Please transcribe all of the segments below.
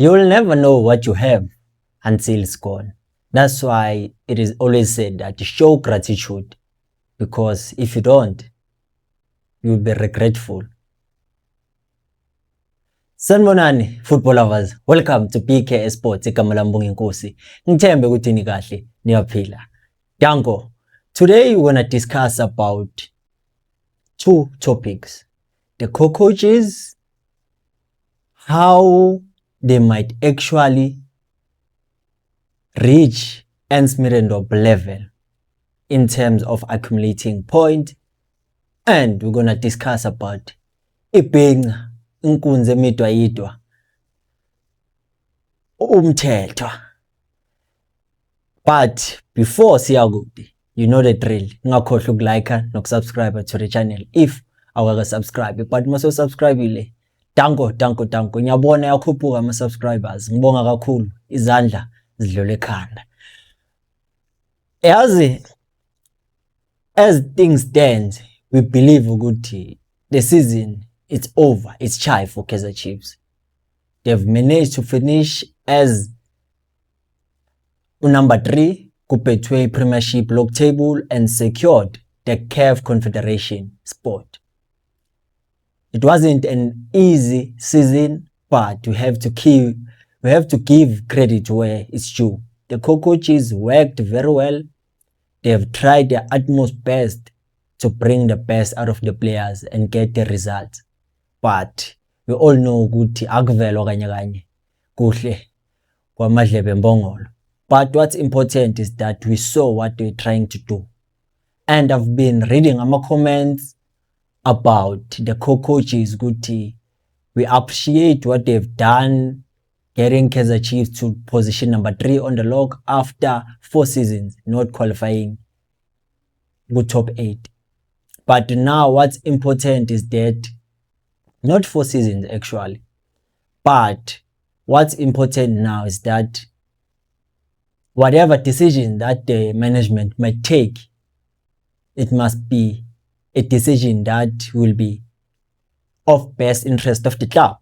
You'll never know what you have until it's gone. That's why it is always said that show gratitude, because if you don't, you'll be regretful. Sanibonani football lovers, welcome to PK Sports igama lami Nkosi. Ngithembe ukuthi ni kahle niyaphila. Danko, today we're going to discuss about two topics. The cockroaches, how they might actually reach Ernst Middendorp level in terms of accumulating point, and we're going to discuss about ibhenqa inkunzi emidwa yidwa umthetho. But before siyakude, you know the drill. Ungakhohlwa ukulike nokusubscribe to the channel if awaka subscribe. But maso subscribe ile. Danko. Ngiyabona yakhuphuka ama subscribers. Ngibonga kakhulu. Izandla zidlule ekhanda. Yazi, as things stand, we believe ukuthi the season it's over. It's chai for Kaizer Chiefs. They've managed to finish as number 3 Kupetwe Premiership log table and secured the CAF Confederation spot. It wasn't an easy season, but we have to give credit where it's due. The coaches worked very well. They have tried their utmost best to bring the best out of the players and get the results. But we all know ukuthi akuvelo kanye kuhle kwamadlebe mbongolo. But what's important is that we saw what they're trying to do. And I've been reading my comments about the coaches ukuthi we appreciate what they've done, getting Kaizer Chiefs to position number 3 on the log after 4 seasons not qualifying to top 8. But now what's important is that not 4 seasons actually, but what's important now is that whatever decision that the management might take, it must be a decision that will be of best interest of the club.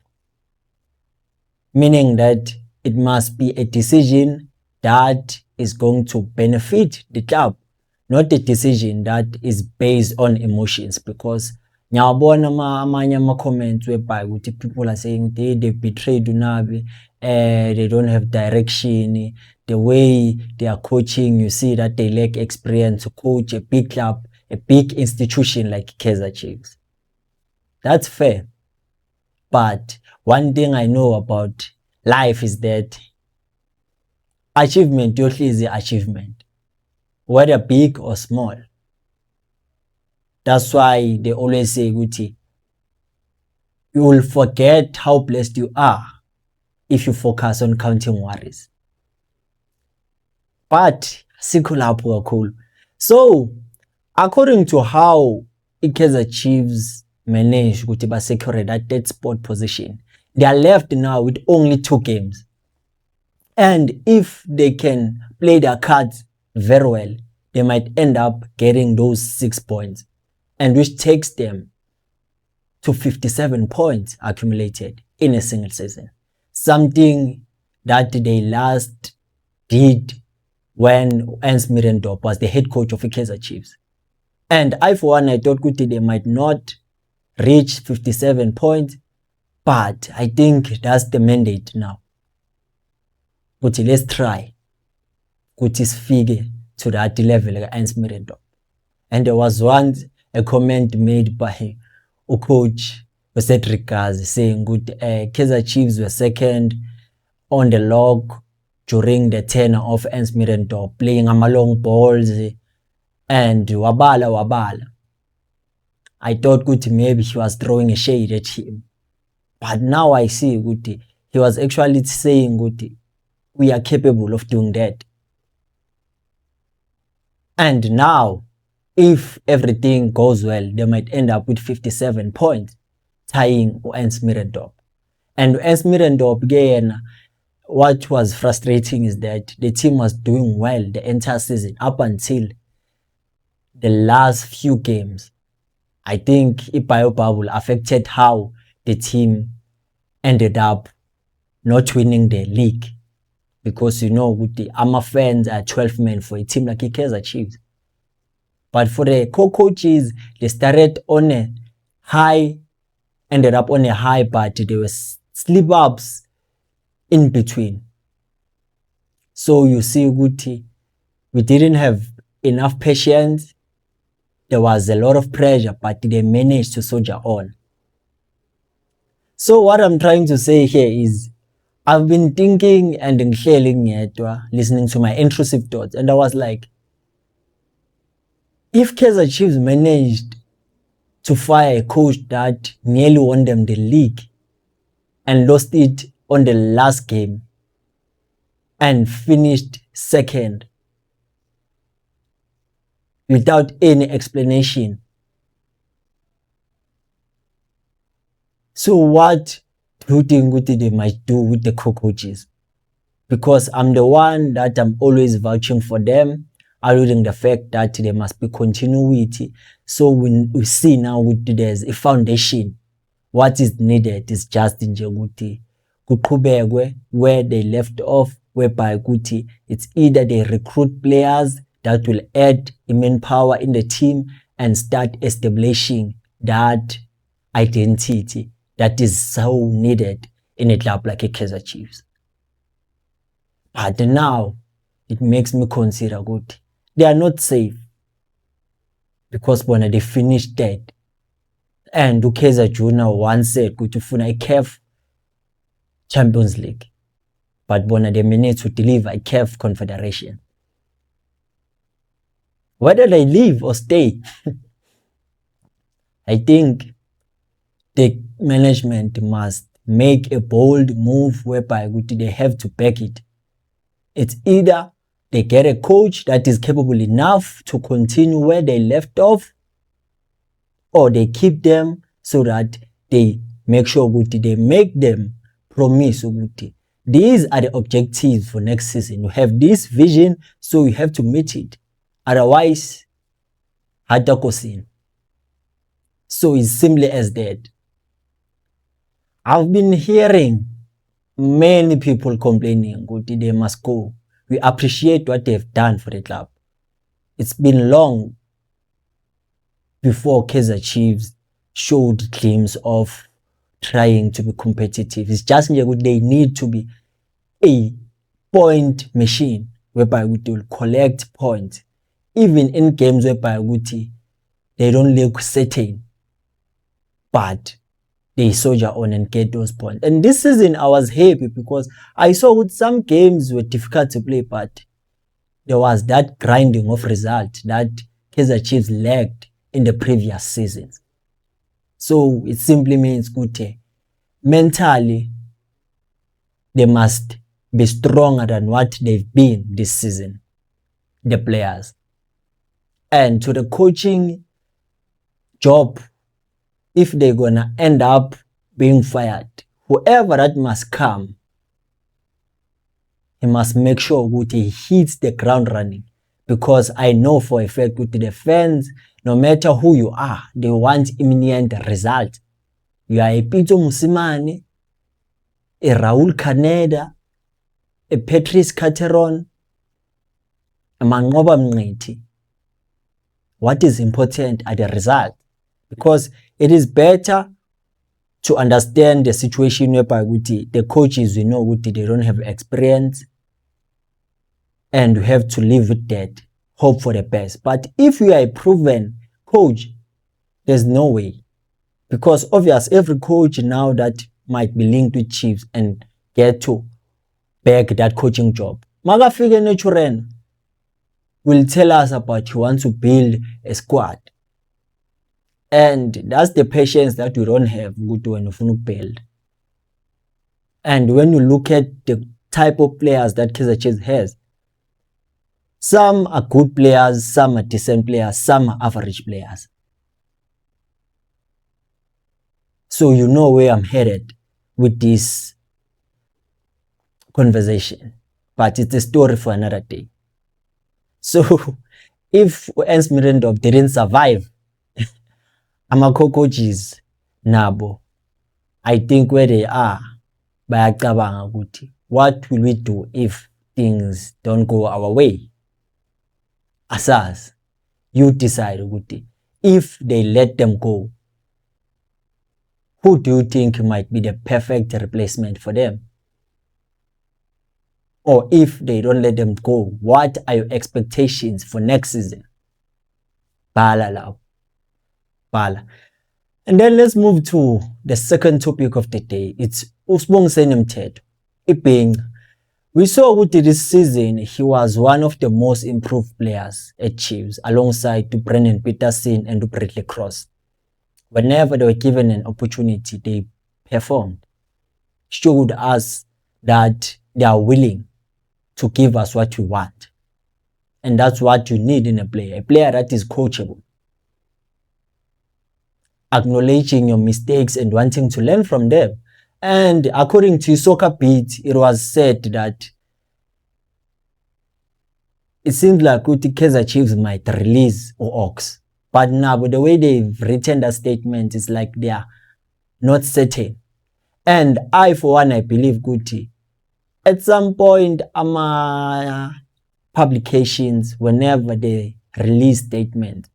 Meaning that it must be a decision that is going to benefit the club, not a decision that is based on emotions. Because nyabona amanye ama-comments whereby people are saying they betrayed Unabi, they don't have direction, the way they are coaching, you see that they lack experience to coach a big club, a big institution like Kaizer Chiefs. That's fair. But one thing I know about life is that achievement is the achievement, whether big or small. That's why they always say, Guti, you will forget how blessed you are if you focus on counting worries. But so according to how Kaizer Chiefs managed to secure that 3rd spot position, they are left now with only 2 games. And if they can play their cards very well, they might end up getting those 6 points, and which takes them to 57 points accumulated in a single season. Something that they last did when Ernst Middendorp was the head coach of the Kaizer Chiefs. And I for one, I thought they might not reach 57 points, but I think that's the mandate now. Let's try figure to that level like Ernst Middendorp. And there was once a comment made by a coach Cedric Gazi saying Kaizer Chiefs were 2nd on the log during the tenure of Ernst Middendorp, playing long balls and wabala. I thought maybe he was throwing a shade at him. But now I see he was actually saying we are capable of doing that. And now, if everything goes well, they might end up with 57 points, tying Ernst Middendorp. And Ernst Middendorp, again, what was frustrating is that the team was doing well the entire season up until the last few games. I think Ipayo bubble affected how the team ended up not winning the league, because you know the fans are 12 men for a team like Kaizer Chiefs. But for the coaches, they started on a high, ended up on a high, but there were slip ups in between. So you see, Guti, we didn't have enough patience. There was a lot of pressure, but they managed to soldier on. So what I'm trying to say here is, I've been thinking and listening to my intrusive thoughts, and I was like, if Kaizer Chiefs managed to fire a coach that nearly won them the league and lost it on the last game and finished second without any explanation, so what do you think they might do with the coaches? Because I'm the one that I'm always vouching for them, alluding the fact that there must be continuity. So we see now there's a foundation. What is needed is just in Jeguti kuqhubekwe where they left off, whereby Guti it's either they recruit players that will add manpower in the team and start establishing that identity that is so needed in a club like a Kaizer Chiefs. But now it makes me consider good. They are not safe because when they finished dead, and Kaizer Junior once said good to funa a CAF Champions League, but when they managed to deliver a CAF Confederation. Whether they leave or stay, I think the management must make a bold move whereby they have to back it. It's either they get a coach that is capable enough to continue where they left off, or they keep them so that they make sure they make them promise these are the objectives for next season. You have this vision, so you have to meet it. Otherwise, hatakosin. So it's simply as that. I've been hearing many people complaining they must go. We appreciate what they've done for the club. It's been long before Kaizer Chiefs showed glimpses of trying to be competitive. It's just they need to be a point machine whereby we will collect points. Even in games whereby they don't look certain, but they soldier on and get those points. And this season I was happy because I saw some games were difficult to play, but there was that grinding of result that Kaizer Chiefs lacked in the previous seasons. So it simply means mentally they must be stronger than what they've been this season, the players. And to the coaching job, if they're gonna end up being fired, whoever that must come, he must make sure he hits the ground running. Because I know for a fact the fans, no matter who you are, they want imminent result. You are a Pito Musimane, a Raul Caneda, a Patrice Cateron, a Mangoba Mngeti. What is important are the result. Because it is better to understand the situation whereby the coaches, they don't have experience, and you have to live with that, hope for the best. But if you are a proven coach, there's no way. Because obviously every coach now that might be linked with Chiefs and get to beg that coaching job, Magafige Nechuren will tell us about he wants to build a squad. And that's the patience that we don't have when you build. And when you look at the type of players that Kaizer Chiefs has, some are good players, some are decent players, some are average players. So you know where I'm headed with this conversation. But it's a story for another day. So if Ernst Middendorp didn't survive, Amako coaches, Nabo, I think where they are, bayacabanga ukuthi what will we do if things don't go our way. Asazi, you decide ukuthi if they let them go, who do you think might be the perfect replacement for them? Or if they don't let them go, what are your expectations for next season? Bala lao. Bala. And then let's move to the second topic of the day. It's uSibongiseni Mthethwa. Ibhenqa. We saw ukuthi this season he was one of the most improved players at Chiefs alongside to Brendan Peterson and to Bradley Cross. Whenever they were given an opportunity, they performed. Showed us that they are willing to give us what we want. And that's what you need in a player that is coachable. Acknowledging your mistakes and wanting to learn from them. And according to Soccer Beat, it was said that it seems like Kaizer Chiefs might release Ox. But now, with the way they've written that statement, it's like they are not certain. And I, for one, I believe Guti. At some point, publications, whenever they release statements,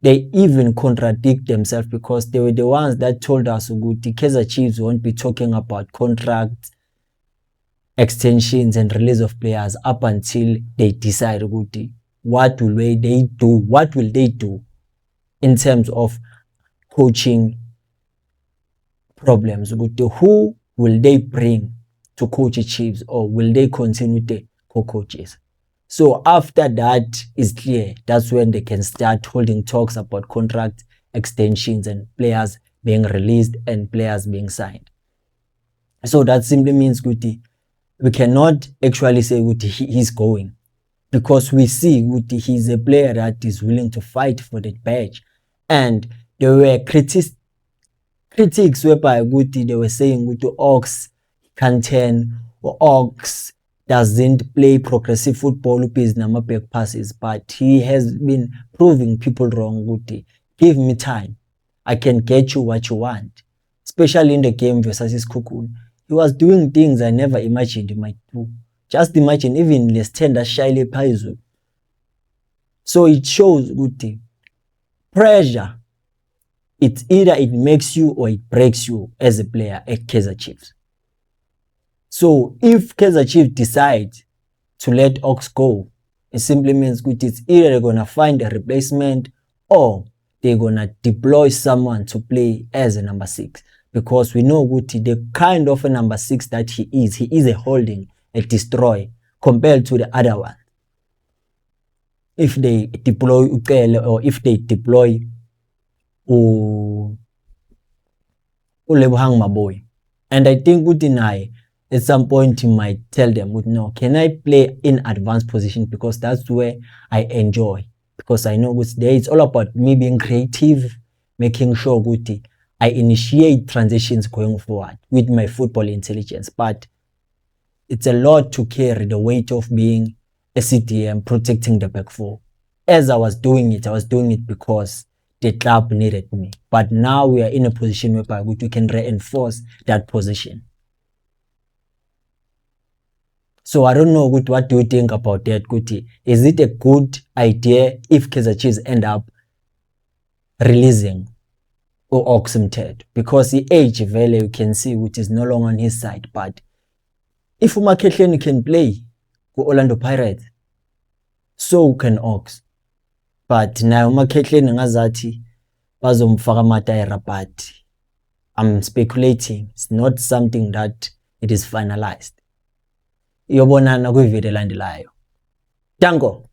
they even contradict themselves because they were the ones that told us Guti, Kaizer Chiefs won't be talking about contracts, extensions, and release of players up until they decide Guti, what will they do in terms of coaching problems. Who will they bring to coach the Chiefs, or will they continue the co-coaches? So after that is clear, that's when they can start holding talks about contract extensions and players being released and players being signed. So that simply means Guti, we cannot actually say Guti he's going, because we see Guti he's a player that is willing to fight for that badge. And there were critics whereby Guti, they were saying Guti Ox can't turn, or Ox doesn't play progressive football, is nama back passes, but he has been proving people wrong. Guti, give me time, I can get you what you want. Especially in the game versus Isikhukhune, he was doing things I never imagined he might do. Just imagine, even Lestenda Shaile Paizu. So it shows Guti, pressure, it's either it makes you or it breaks you as a player at Kaizer Chiefs. So if Kaizer Chiefs decide to let Ox go, it simply means Guti, it's either they're gonna find a replacement or they're gonna deploy someone to play as a number 6. Because we know Guti, the kind of a number 6 that he is a holding, a destroy, compared to the other one. If they deploy Ukele, or if they deploy Ulebohang Maboe. And I think Guti at some point he might tell them, no, can I play in advanced position, because that's where I enjoy. Because I know Guti, it's all about me being creative, making sure Guti, I initiate transitions going forward with my football intelligence. But it's a lot to carry the weight of being a CDM, protecting the back four. As I was doing it because the club needed me. But now we are in a position whereby we can reinforce that position. So I don't know, what do you think about that, Guti? Is it a good idea if Kaizer Chiefs end up releasing Ox Mthethwa? Because the age value you can see which is no longer on his side. But if uMakhehleni can play for Orlando Pirates, so can Ox. But now uMakhehleni ngazathi bazomfaka amatayera, but I'm speculating. It's not something that it is finalized. Iyobonana kwivideo elandelayo. Danko.